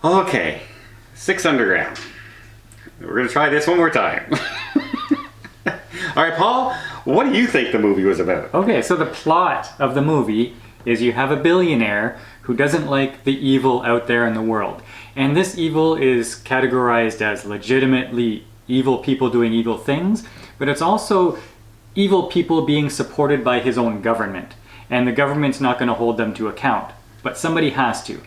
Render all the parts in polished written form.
Okay, Six Underground. We're going to try this one more time. All right, Paul, what do you think the movie was about? Okay, so the plot of the movie is you have a billionaire who doesn't like the evil out there in the world. And this evil is categorized as legitimately evil people doing evil things, but it's also evil people being supported by his own government. And the government's not going to hold them to account, but somebody has to.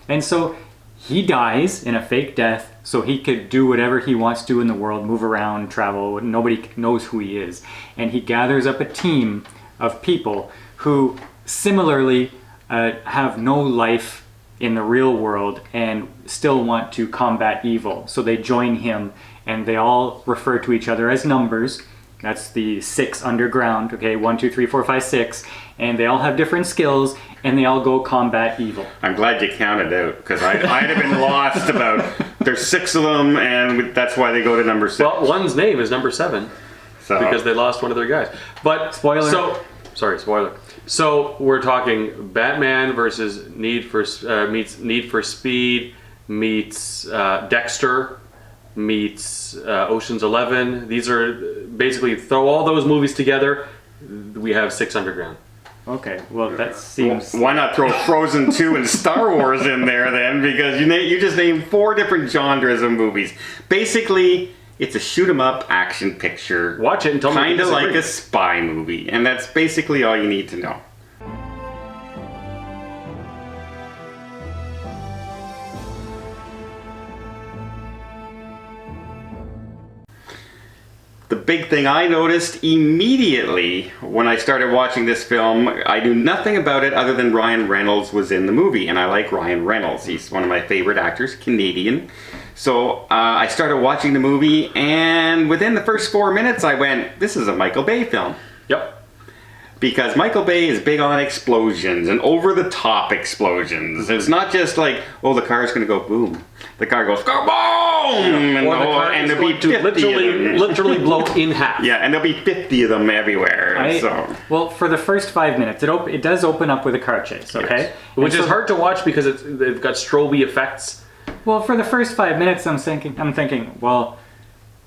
And so he dies in a fake death so he could do whatever he wants to in the world, move around, travel, nobody knows who he is. And he gathers up a team of people who similarly have no life in the real world and still want to combat evil. So they join him and they all refer to each other as numbers. That's the 6 underground, okay, 1, 2, 3, 4, 5, 6. And they all have different skills and they all go combat evil. I'm glad you counted out, because I'd have been lost about, there's 6 of them and that's why they go to number 6. Well, one's name is number 7 because they lost one of their guys. But spoiler. Spoiler. So we're talking Batman versus meets Need for Speed meets Dexter meets Ocean's 11. These are basically, throw all those movies together, we have 6 Underground. Okay, well that seems... Why not throw Frozen 2 and Star Wars in there then? Because you just named 4 different genres of movies. Basically, it's a shoot-'em-up action picture. Watch it and tell me. Kind of like a spy movie. And that's basically all you need to know. The big thing I noticed immediately when I started watching this film, I knew nothing about it other than Ryan Reynolds was in the movie, and I like Ryan Reynolds. He's one of my favorite actors, Canadian. So I started watching the movie, and within the first 4 minutes I went, this is a Michael Bay film. Yep. Because Michael Bay is big on explosions and over-the-top explosions. It's not just like, oh, the car's going to go boom. The car goes, go boom! And, and there'll be literally blow in half. Yeah, and there'll be 50 of them everywhere. Well, for the first 5 minutes, it does open up with a car chase, okay? Yes. Which is hard to watch because they've got strobe effects. Well, for the first 5 minutes, I'm thinking, well,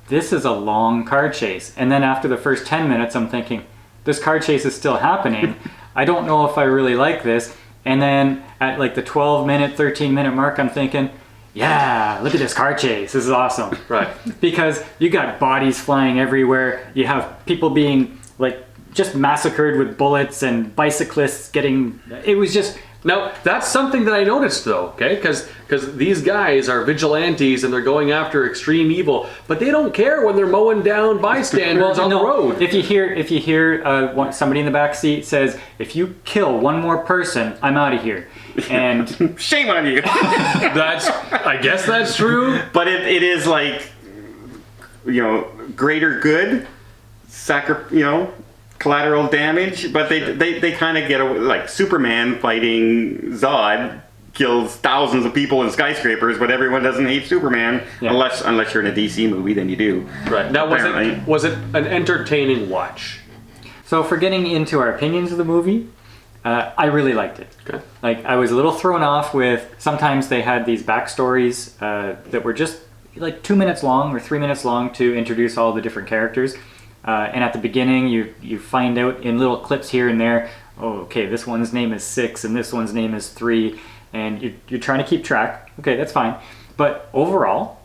this is a long car chase. And then after the first 10 minutes, I'm thinking, this car chase is still happening. I don't know if I really like this. And then at like the 12-minute, 13-minute mark, I'm thinking, yeah, look at this car chase. This is awesome. Right. Because you got bodies flying everywhere. You have people being like just massacred with bullets and bicyclists getting... It was just... Now, that's something that I noticed, though, okay? Because these guys are vigilantes and they're going after extreme evil, but they don't care when they're mowing down bystanders on the road. If you hear somebody in the back seat says, if you kill one more person, I'm out of here. And shame on you. I guess that's true. But it is like, greater good, collateral damage, but they kind of get away, like Superman fighting Zod kills thousands of people in skyscrapers, but everyone doesn't hate Superman unless you're in a DC movie, then you do. Right. Now, was it an entertaining watch? So for getting into our opinions of the movie, I really liked it. Okay. Like, I was a little thrown off with, sometimes they had these backstories that were just like 2 minutes long or 3 minutes long to introduce all the different characters. And at the beginning, you find out in little clips here and there, oh, okay, this one's name is 6 and this one's name is 3, and you're trying to keep track. Okay, that's fine. But overall,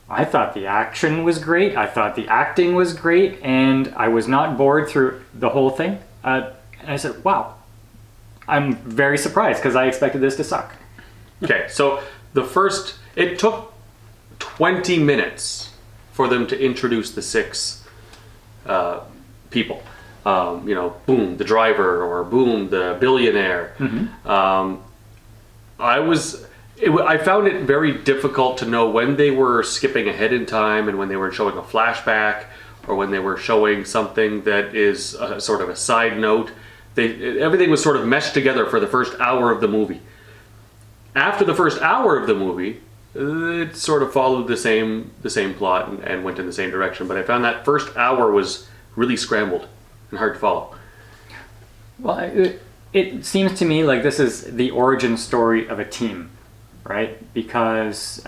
I thought the action was great. I thought the acting was great, and I was not bored through the whole thing. And I said, wow, I'm very surprised because I expected this to suck. Okay, so it took 20 minutes for them to introduce the 6 people. Boom, the driver, or boom, the billionaire. Mm-hmm. I found it very difficult to know when they were skipping ahead in time and when they were showing a flashback or when they were showing something that is a, sort of a side note. Everything was sort of meshed together for the first hour of the movie. After the first hour of the movie, it sort of followed the same plot and went in the same direction. But I found that first hour was really scrambled and hard to follow. Well, it seems to me like this is the origin story of a team. right? Because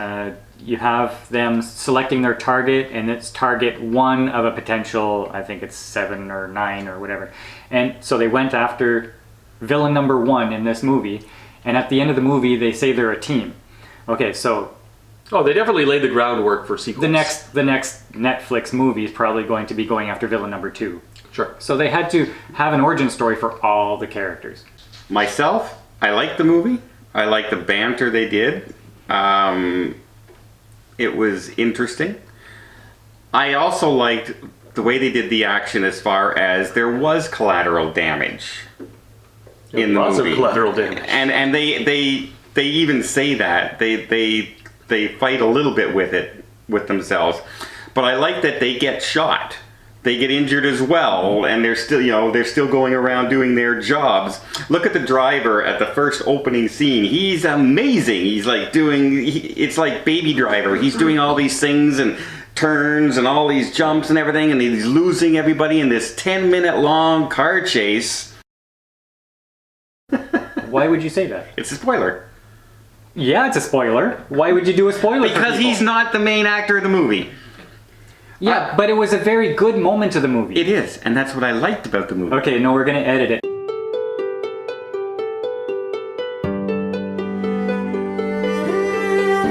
you have them selecting their target, and it's target 1 of a potential, I think it's 7 or 9 or whatever. And so they went after villain number 1 in this movie, and at the end of the movie, they say they're a team. Okay, so Oh, they definitely laid the groundwork for sequels. the next Netflix movie is probably going to be going after villain number 2. Sure. So they had to have an origin story for all the characters. Myself, I liked the movie. I liked the banter they did. It was interesting. I also liked the way they did the action as far as there was collateral damage in the Lots movie. of collateral damage. And they even say that. They fight a little bit with themselves. But I like that they get shot. They get injured as well, and they're still going around doing their jobs. Look at the driver at the first opening scene. He's amazing. He's like it's like Baby Driver. He's doing all these things and turns and all these jumps and everything, and he's losing everybody in this 10-minute long car chase. Why would you say that? It's a spoiler. Yeah, it's a spoiler. Why would you do a spoiler? Because he's not the main actor of the movie. Yeah, but it was a very good moment of the movie. It is, and that's what I liked about the movie. Okay, no, we're gonna edit it.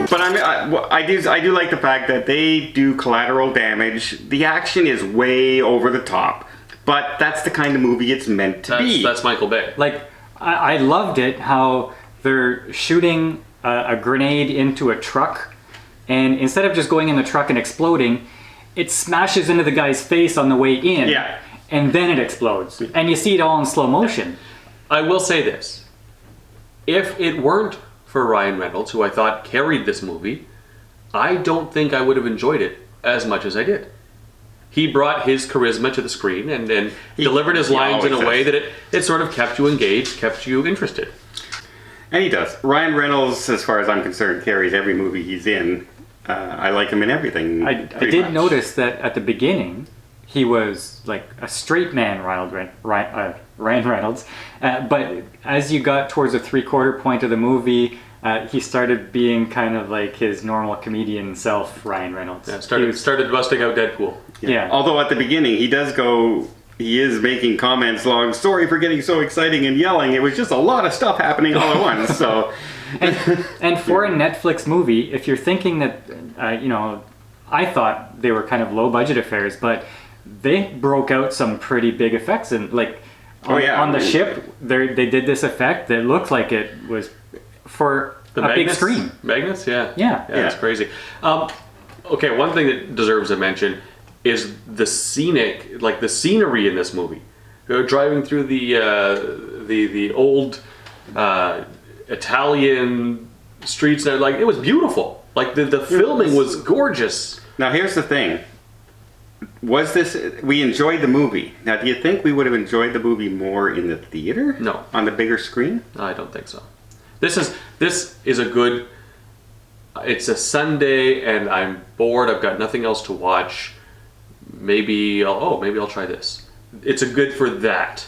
But I do like the fact that they do collateral damage. The action is way over the top, but that's the kind of movie it's meant to be. That's Michael Bay. Like, I loved it how they're shooting a grenade into a truck, and instead of just going in the truck and exploding, it smashes into the guy's face on the way in, Yeah. and then it explodes. And you see it all in slow motion. I will say this. If it weren't for Ryan Reynolds, who I thought carried this movie, I don't think I would have enjoyed it as much as I did. He brought his charisma to the screen and delivered his lines in a way that it sort of kept you engaged, kept you interested. And he does. Ryan Reynolds, as far as I'm concerned, carries every movie he's in. I like him in everything. I did notice that at the beginning, he was like a straight man, Ryan Reynolds. But as you got towards the 3/4 point of the movie, he started being kind of like his normal comedian self, Ryan Reynolds. Yeah, started busting out Deadpool. Yeah. Although at the beginning, he is making comments along, sorry for getting so exciting and yelling. It was just a lot of stuff happening all at once. So, and for a Netflix movie, if you're thinking that, I thought they were kind of low budget affairs, but they broke out some pretty big effects. And like on the ship, they did this effect that looked like it was for a big screen. Magnets? Yeah. Yeah. That's crazy. Okay, one thing that deserves a mention is the scenery in this movie. Driving through the old Italian streets, and it was beautiful. Like the filming was gorgeous. now here's the thing. We enjoyed the movie. Now, do you think we would have enjoyed the movie more in the theater? No. On the bigger screen? I don't think so. This is a good. It's a Sunday and I'm bored. I've got nothing else to watch. Maybe I'll try this. It's a good for that.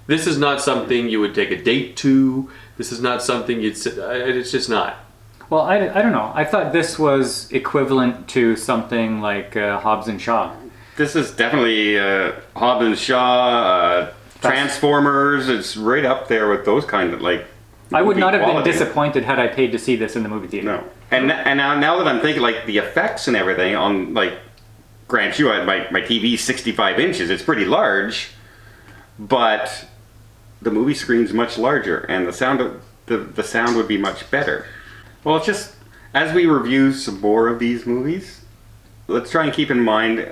This is not something you would take a date to. This is not something you'd sit. It's just not. Well, I don't know. I thought this was equivalent to something like Hobbs and Shaw. This is definitely Hobbs and Shaw, Transformers. It's right up there with those kind of I would movie not have quality. been disappointed had I paid to see this in the movie theater. No. And now that I'm thinking, the effects and everything on, grant you, my TV's 65 inches. It's pretty large, but the movie screen's much larger, and the sound would be much better. Well, it's just as we review some more of these movies, let's try and keep in mind,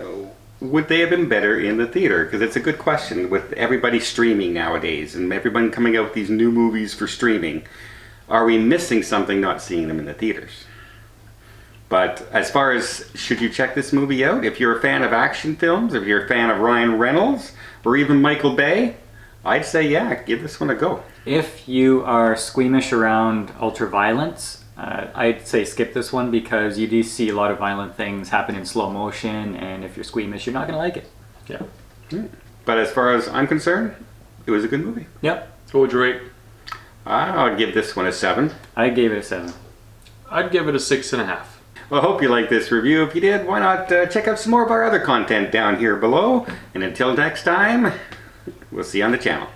would they have been better in the theater? Because it's a good question with everybody streaming nowadays and everybody coming out with these new movies for streaming. Are we missing something not seeing them in the theaters? But as far as should you check this movie out, if you're a fan of action films, if you're a fan of Ryan Reynolds, or even Michael Bay, I'd say, yeah, give this one a go. If you are squeamish around ultraviolence, I'd say skip this one because you do see a lot of violent things happen in slow motion, and if you're squeamish, you're not going to like it. Yeah. But as far as I'm concerned, it was a good movie. Yep. What would you rate? I'll give this one a 7. I gave it a 7. I'd give it a 6.5. Well, I hope you liked this review. If you did, why not check out some more of our other content down here below. And until next time, we'll see you on the channel.